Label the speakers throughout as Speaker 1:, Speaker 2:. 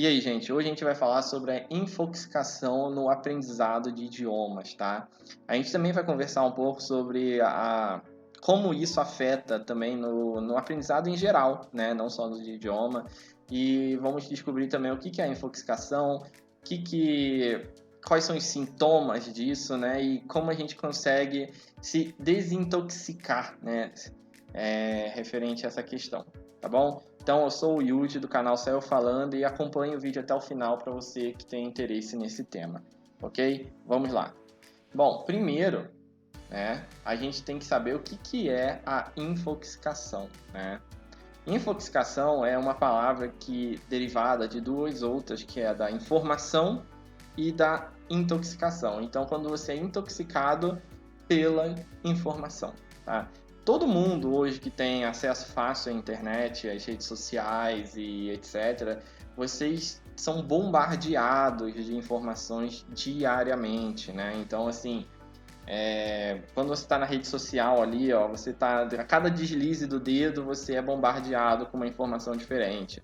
Speaker 1: E aí, gente, hoje a gente vai falar sobre a infoxicação no aprendizado de idiomas, tá? A gente também vai conversar um pouco sobre como isso afeta também no aprendizado em geral, né? Não só no de idioma. E vamos descobrir também o que é a infoxicação, quais são os sintomas disso, né? E como a gente consegue se desintoxicar, né? Referente a essa questão, tá bom? Então, eu sou o Yuji do canal Saiu Falando e acompanhe o vídeo até o final para você que tem interesse nesse tema, ok? Vamos lá. Bom, primeiro, né, a gente tem que saber o que é a infoxicação, né? Infoxicação é uma palavra derivada de duas outras, que é a da informação e da intoxicação. Então, quando você é intoxicado pela informação, tá? Todo mundo hoje que tem acesso fácil à internet, às redes sociais e etc., vocês são bombardeados de informações diariamente, né? Então, assim, quando você está na rede social ali, ó, você tá, a cada deslize do dedo, você é bombardeado com uma informação diferente,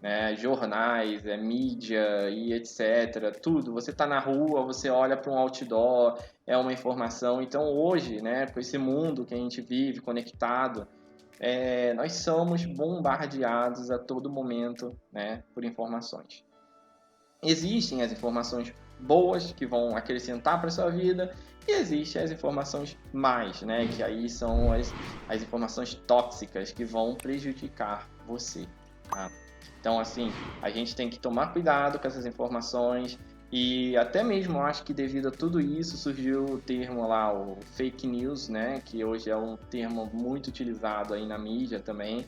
Speaker 1: né? Jornais, mídia e etc. Tudo. Você está na rua, você olha para um outdoor, é uma informação. Então hoje, né, com esse mundo que a gente vive conectado, nós somos bombardeados a todo momento, né, por informações. Existem as informações boas que vão acrescentar para a sua vida e existem as informações más, né, que aí são as informações tóxicas que vão prejudicar você, tá? Então, assim, a gente tem que tomar cuidado com essas informações e até mesmo acho que devido a tudo isso surgiu o termo lá, o fake news, né, que hoje é um termo muito utilizado aí na mídia também,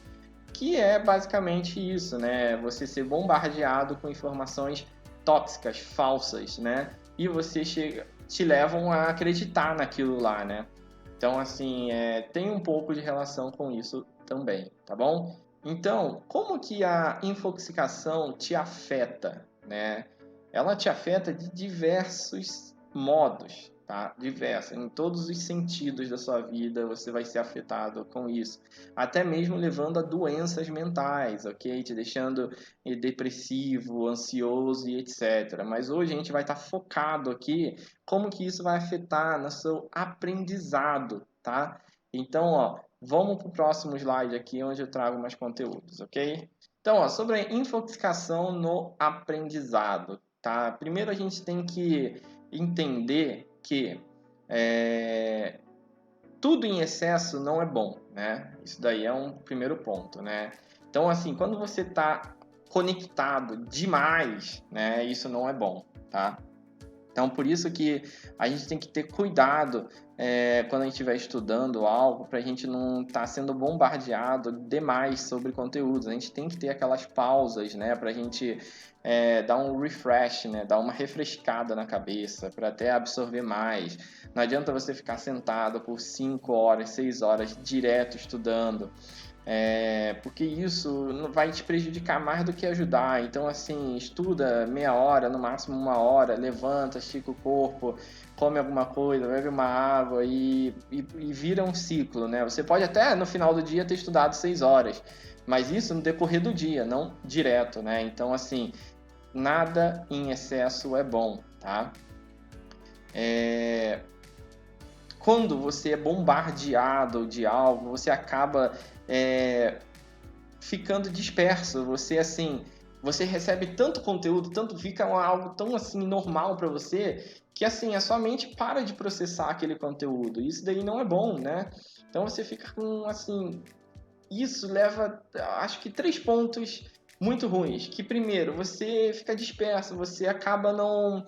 Speaker 1: que é basicamente isso, né, você ser bombardeado com informações tóxicas, falsas, né, e te levam a acreditar naquilo lá, né. Então, assim, tem um pouco de relação com isso também, tá bom? Então, como que a infoxicação te afeta, né? Ela te afeta de diversos modos, tá? Diversos, em todos os sentidos da sua vida você vai ser afetado com isso. Até mesmo levando a doenças mentais, ok? Te deixando depressivo, ansioso e etc. Mas hoje a gente vai estar focado aqui como que isso vai afetar no seu aprendizado, tá? Então, ó, vamos para o próximo slide aqui, onde eu trago mais conteúdos, ok? Então, ó, sobre a infoxicação no aprendizado, tá? Primeiro a gente tem que entender que tudo em excesso não é bom, né? Isso daí é um primeiro ponto, né? Então, assim, quando você está conectado demais, né? Isso não é bom, tá? Então, por isso que a gente tem que ter cuidado quando a gente estiver estudando algo, para a gente não estar sendo bombardeado demais sobre conteúdos. A gente tem que ter aquelas pausas, né, para a gente dar um refresh, né, dar uma refrescada na cabeça, para até absorver mais. Não adianta você ficar sentado por 5 horas, 6 horas direto estudando. Porque isso vai te prejudicar mais do que ajudar. Então, assim, estuda meia hora, no máximo uma hora, levanta, estica o corpo, come alguma coisa, bebe uma água e vira um ciclo, né? Você pode até no final do dia ter estudado 6 horas, mas isso no decorrer do dia, não direto, né? Então, assim, nada em excesso é bom, tá? Quando você é bombardeado de algo, você acaba ficando disperso. Você assim, você recebe tanto conteúdo, tanto fica algo tão assim normal para você que assim a sua mente para de processar aquele conteúdo. Isso daí não é bom, né? Então você fica com assim, isso leva, acho que 3 pontos muito ruins. Que primeiro, você fica disperso, você acaba não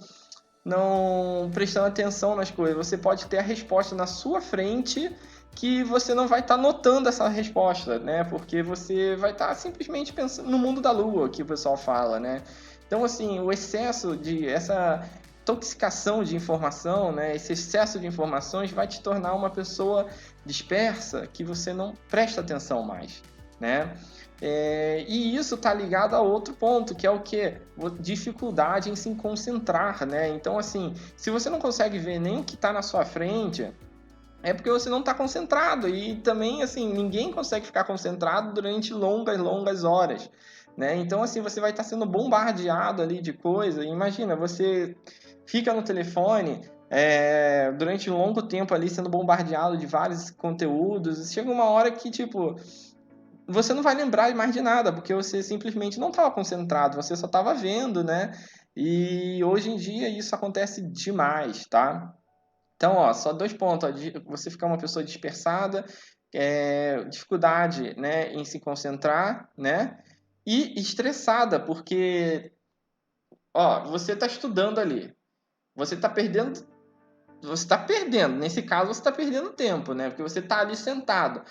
Speaker 1: prestando atenção nas coisas. Você pode ter a resposta na sua frente que você não vai estar notando essa resposta, né? Porque você vai estar simplesmente pensando no mundo da lua, que o pessoal fala, né? Então, assim, o excesso essa toxicação de informação, né? Esse excesso de informações vai te tornar uma pessoa dispersa que você não presta atenção mais, né? E isso está ligado a outro ponto, que é o que? Dificuldade em se concentrar, né? Então, assim, se você não consegue ver nem o que está na sua frente, é porque você não está concentrado. E também, assim, ninguém consegue ficar concentrado durante longas horas, né? Então, assim, você vai estar sendo bombardeado ali de coisa. Imagina, você fica no telefone durante um longo tempo ali sendo bombardeado de vários conteúdos. Chega uma hora que, tipo, você não vai lembrar mais de nada, porque você simplesmente não estava concentrado, você só estava vendo, né? E hoje em dia isso acontece demais, tá? Então, ó, só 2 pontos. Ó, você ficar uma pessoa dispersada, dificuldade, né, em se concentrar, né? E estressada, porque, ó, você está estudando ali, você está perdendo você está perdendo. Nesse caso, você está perdendo tempo, né? Porque você está ali sentado.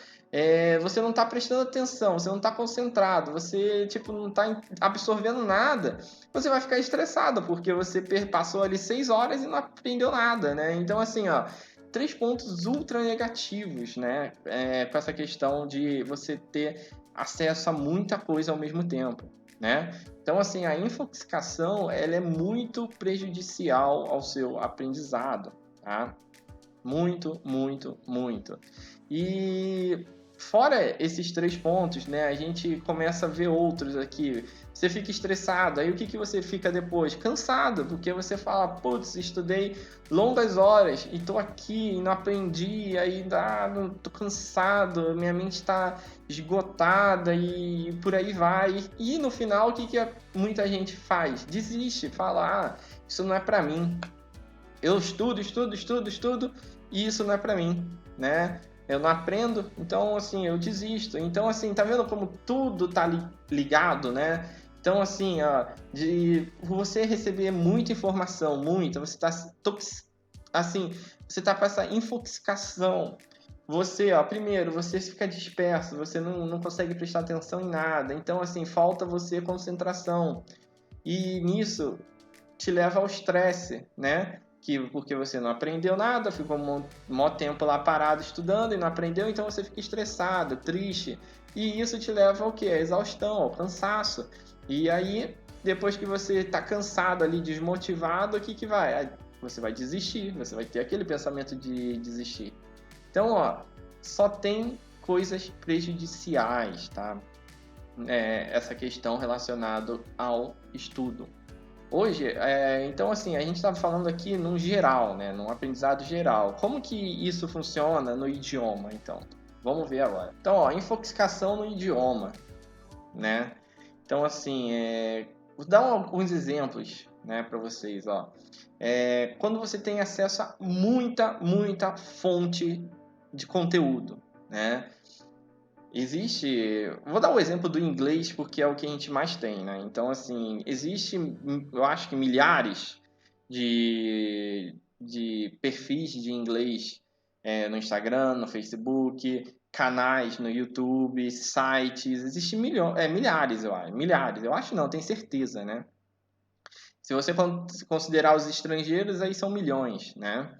Speaker 1: Você não está prestando atenção, você não está concentrado, você tipo, não está absorvendo nada. Você vai ficar estressado, porque você passou ali 6 horas e não aprendeu nada, né? Então, assim, ó, 3 pontos ultra negativos, né? Com essa questão de você ter acesso a muita coisa ao mesmo tempo, né? Então, assim, a infoxicação, ela é muito prejudicial ao seu aprendizado, tá? Muito, muito, muito. E fora esses 3 pontos, né, a gente começa a ver outros aqui. Você fica estressado, aí o que você fica depois? Cansado, porque você fala, putz, estudei longas horas e tô aqui e não aprendi, aí não, tô cansado, minha mente está esgotada e por aí vai. E no final, o que muita gente faz? Desiste, fala, isso não é para mim. Eu estudo e isso não é para mim, né? Eu não aprendo, então assim, eu desisto. Então assim, tá vendo como tudo tá ligado, né? Então assim, ó, de você receber muita informação, você tá assim, você tá com essa infoxicação. Você, ó, primeiro, você fica disperso, você não consegue prestar atenção em nada. Então assim, falta você concentração. E nisso te leva ao estresse, né? Porque você não aprendeu nada, ficou mó tempo lá parado estudando e não aprendeu, então você fica estressado, triste. E isso te leva ao quê? A exaustão, ao cansaço. E aí, depois que você está cansado ali, desmotivado, o que vai? Você vai desistir, você vai ter aquele pensamento de desistir. Então, ó, só tem coisas prejudiciais, tá? Essa questão relacionada ao estudo. Hoje, então assim, a gente estava falando aqui num geral, né, num aprendizado geral. Como que isso funciona no idioma, então? Vamos ver agora. Então, ó, infoxicação no idioma, né? Então, assim, vou dar alguns exemplos, né, para vocês, ó. Quando você tem acesso a muita fonte de conteúdo, né? Vou dar o exemplo do inglês porque é o que a gente mais tem, né? Então, assim, eu acho que milhares de perfis de inglês no Instagram, no Facebook, canais no YouTube, sites, existem milhares, eu acho. Milhares, eu acho não, tenho certeza, né? Se você considerar os estrangeiros, aí são milhões, né?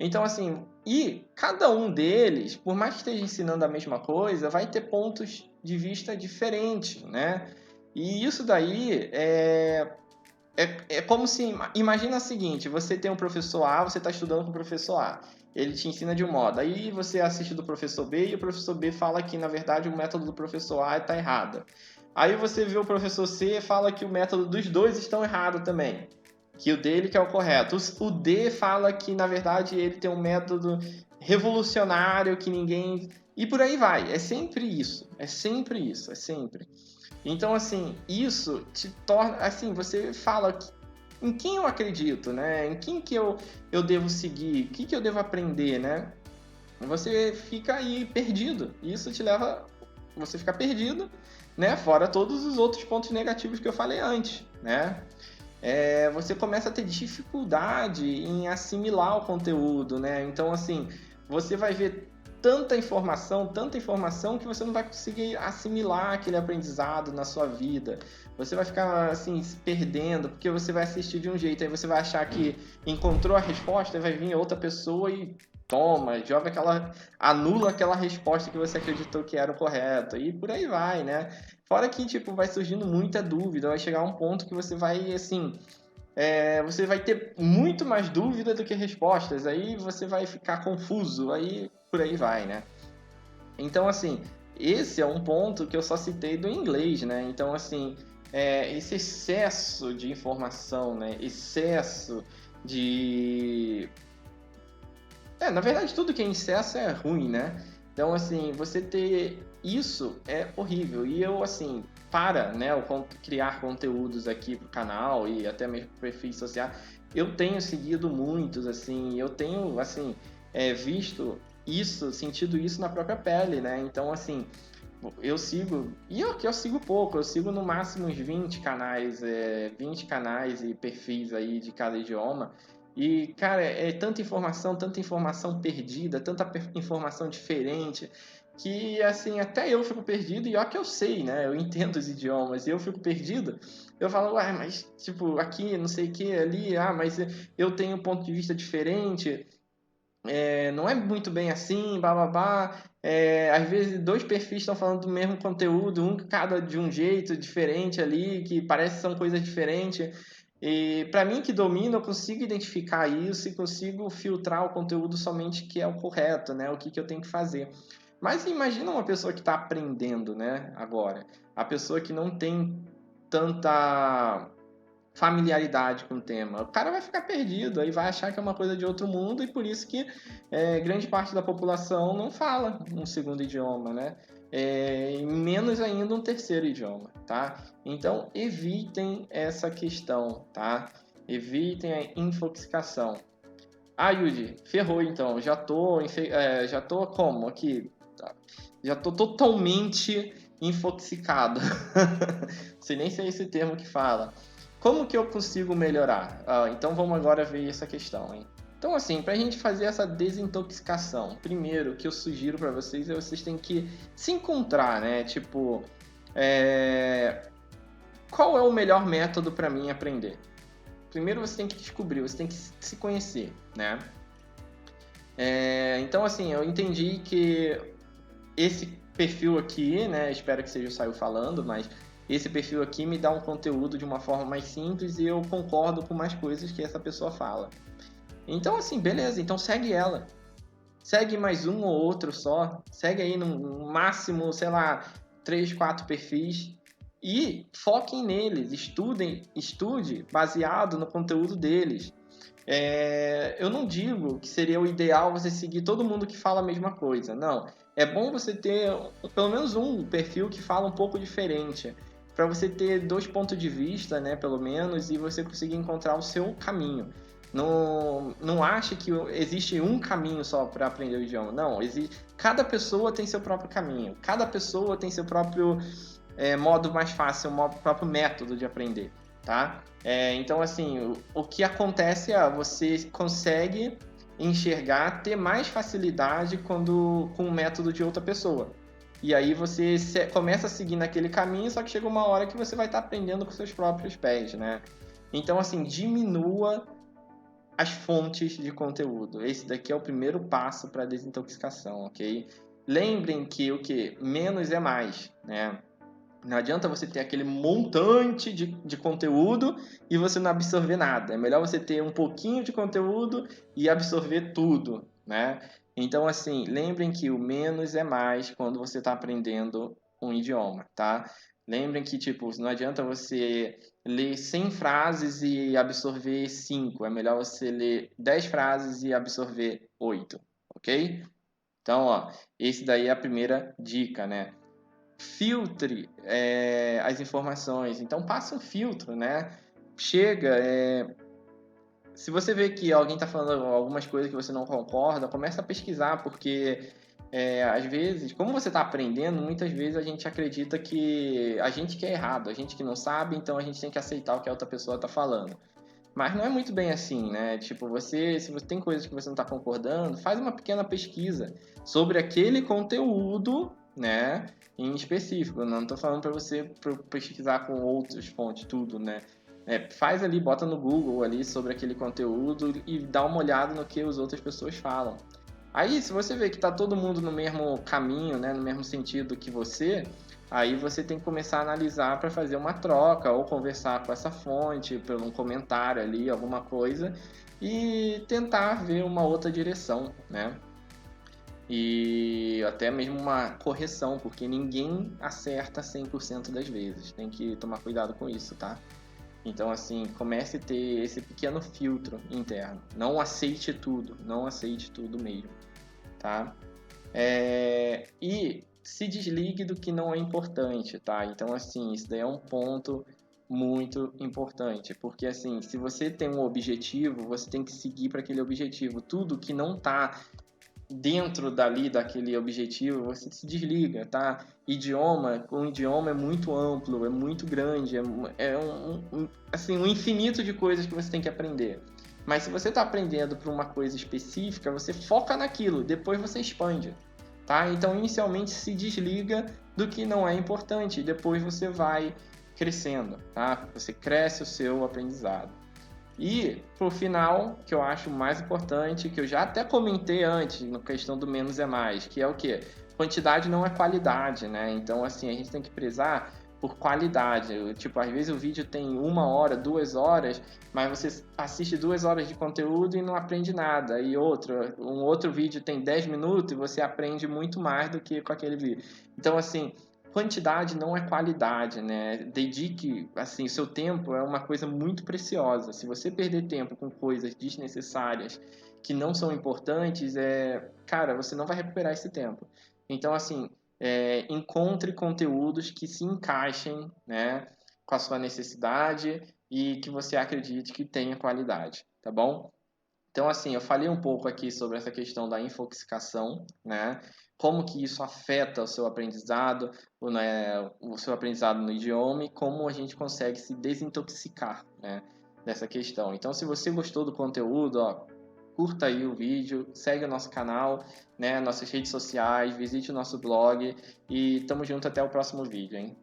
Speaker 1: Então, assim, e cada um deles, por mais que esteja ensinando a mesma coisa, vai ter pontos de vista diferentes, né? E isso daí é como se... Imagina o seguinte, você tem um professor A, você está estudando com o professor A. Ele te ensina de um modo. Aí você assiste do professor B e o professor B fala que, na verdade, o método do professor A está errado. Aí você vê o professor C e fala que o método dos dois estão errado também. Que o dele que é o correto. O D fala que, na verdade, ele tem um método revolucionário que ninguém... E por aí vai. É sempre isso. É sempre isso. É sempre. Então, assim, isso te torna... Assim, você fala em quem eu acredito, né? Em quem que eu devo seguir? O que eu devo aprender, né? Você fica aí perdido. Isso te leva... Você fica perdido, né? Fora todos os outros pontos negativos que eu falei antes, né? Você começa a ter dificuldade em assimilar o conteúdo, né? Então, assim, você vai ver tanta informação que você não vai conseguir assimilar aquele aprendizado na sua vida. Você vai ficar, assim, se perdendo, porque você vai assistir de um jeito, aí você vai achar que encontrou a resposta, e vai vir outra pessoa e anula aquela resposta que você acreditou que era o correto, e por aí vai, né? Fora que, tipo, vai surgindo muita dúvida, vai chegar um ponto que você vai, assim, você vai ter muito mais dúvida do que respostas, aí você vai ficar confuso, aí por aí vai, né? Então, assim, esse é um ponto que eu só citei do inglês, né? Então, assim, esse excesso de informação, né? Excesso de... na verdade, tudo que é excesso é ruim, né? Então, assim, você ter isso é horrível. E eu, assim, né, eu criar conteúdos aqui pro canal e até mesmo pro perfil social, eu tenho seguido muitos, assim, eu tenho, assim, visto isso, sentido isso na própria pele, né? Então, assim, eu sigo, e eu sigo pouco, eu sigo no máximo uns 20 canais, 20 canais e perfis aí de cada idioma. E, cara, é tanta informação perdida, tanta informação diferente, que, assim, até eu fico perdido, e ó que eu sei, né? Eu entendo os idiomas, e eu fico perdido. Eu falo, ué, mas, tipo, aqui, não sei o que, ali, mas eu tenho um ponto de vista diferente, não é muito bem assim, bababá. Às vezes dois perfis estão falando do mesmo conteúdo, um cada de um jeito diferente ali, que parece que são coisas diferentes. E para mim que domino, eu consigo identificar isso e consigo filtrar o conteúdo somente que é o correto, né? O que eu tenho que fazer. Mas imagina uma pessoa que está aprendendo, né? Agora, a pessoa que não tem tanta familiaridade com o tema. O cara vai ficar perdido, aí vai achar que é uma coisa de outro mundo, e por isso que grande parte da população não fala um segundo idioma, né? E menos ainda um terceiro idioma, tá? Então evitem essa questão, tá? Evitem a infoxicação. Yudi, ferrou então. Já tô como aqui? Já tô totalmente infoxicado. Não sei nem se é esse termo que fala. Como que eu consigo melhorar? Então vamos agora ver essa questão, hein? Então, assim, para a gente fazer essa desintoxicação, primeiro que eu sugiro para vocês é vocês têm que se encontrar, né? Tipo, qual é o melhor método para mim aprender? Primeiro você tem que descobrir, você tem que se conhecer, né? Então, assim, eu entendi que esse perfil aqui, né? Espero que seja o Saiu falando, mas esse perfil aqui me dá um conteúdo de uma forma mais simples e eu concordo com mais coisas que essa pessoa fala. Então, assim, beleza, então segue ela. Segue mais um ou outro só. Segue aí no máximo, sei lá, 3, 4 perfis. E foquem neles, estude baseado no conteúdo deles. Eu não digo que seria o ideal você seguir todo mundo que fala a mesma coisa. Não. É bom você ter pelo menos um perfil que fala um pouco diferente, para você ter dois pontos de vista, né, pelo menos, e você conseguir encontrar o seu caminho. Não ache que existe um caminho só para aprender o idioma. Não, cada pessoa tem seu próprio caminho. Cada pessoa tem seu próprio modo mais fácil, seu próprio método de aprender, tá? Então, assim, o que acontece é você consegue enxergar, ter mais facilidade com o método de outra pessoa. E aí você começa a seguir naquele caminho, só que chega uma hora que você vai estar aprendendo com seus próprios pés, né? Então, assim, diminua as fontes de conteúdo. Esse daqui é o primeiro passo para a desintoxicação, ok? Lembrem que o que menos é mais, né? Não adianta você ter aquele montante de conteúdo e você não absorver nada. É melhor você ter um pouquinho de conteúdo e absorver tudo, né? Então, assim, lembrem que o menos é mais quando você está aprendendo um idioma, tá? Lembrem que, tipo, não adianta você ler 100 frases e absorver 5. É melhor você ler 10 frases e absorver 8, ok? Então, ó, esse daí é a primeira dica, né? Filtre as informações. Então, passa um filtro, né? Chega, se você vê que alguém está falando algumas coisas que você não concorda, começa a pesquisar, porque às vezes, como você está aprendendo, muitas vezes a gente acredita que a gente que é errado, a gente que não sabe, então a gente tem que aceitar o que a outra pessoa está falando. Mas não é muito bem assim, né? Tipo, se você tem coisas que você não está concordando, faz uma pequena pesquisa sobre aquele conteúdo, né? Em específico. Eu não estou falando para você pesquisar com outras fontes, tudo, né? Faz ali, bota no Google ali sobre aquele conteúdo e dá uma olhada no que as outras pessoas falam. Aí, se você vê que está todo mundo no mesmo caminho, né? No mesmo sentido que você, aí você tem que começar a analisar para fazer uma troca ou conversar com essa fonte por um comentário ali, alguma coisa, e tentar ver uma outra direção, né? e até mesmo uma correção, porque ninguém acerta 100% das vezes. Tem que tomar cuidado com isso, tá? Então, assim, comece a ter esse pequeno filtro interno. Não aceite tudo mesmo, tá? E se desligue do que não é importante, tá? Então, assim, isso daí é um ponto muito importante, porque, assim, se você tem um objetivo, você tem que seguir para aquele objetivo. Tudo que não tá dentro daquele objetivo, você se desliga, tá? Um idioma é muito amplo, é muito grande, assim, um infinito de coisas que você tem que aprender. Mas se você está aprendendo para uma coisa específica, você foca naquilo, depois você expande, tá? Então, inicialmente, se desliga do que não é importante, depois você vai crescendo, tá? Você cresce o seu aprendizado. E, por final, que eu acho mais importante, que eu já até comentei antes, na questão do menos é mais, que é o quê? Quantidade não é qualidade, né? Então, assim, a gente tem que prezar por qualidade. Tipo, às vezes o vídeo tem 1 hora, 2 horas, mas você assiste 2 horas de conteúdo e não aprende nada. E um outro vídeo tem 10 minutos e você aprende muito mais do que com aquele vídeo. Então, assim, quantidade não é qualidade, né? Dedique, assim, seu tempo é uma coisa muito preciosa. Se você perder tempo com coisas desnecessárias que não são importantes, cara, você não vai recuperar esse tempo. Então, assim, encontre conteúdos que se encaixem, né, com a sua necessidade e que você acredite que tenha qualidade, tá bom? Então, assim, eu falei um pouco aqui sobre essa questão da infoxicação, né? Como que isso afeta o seu aprendizado, o seu aprendizado no idioma e como a gente consegue se desintoxicar, né, dessa questão. Então, se você gostou do conteúdo, ó, curta aí o vídeo, segue o nosso canal, né, nossas redes sociais, visite o nosso blog e tamo junto até o próximo vídeo, hein?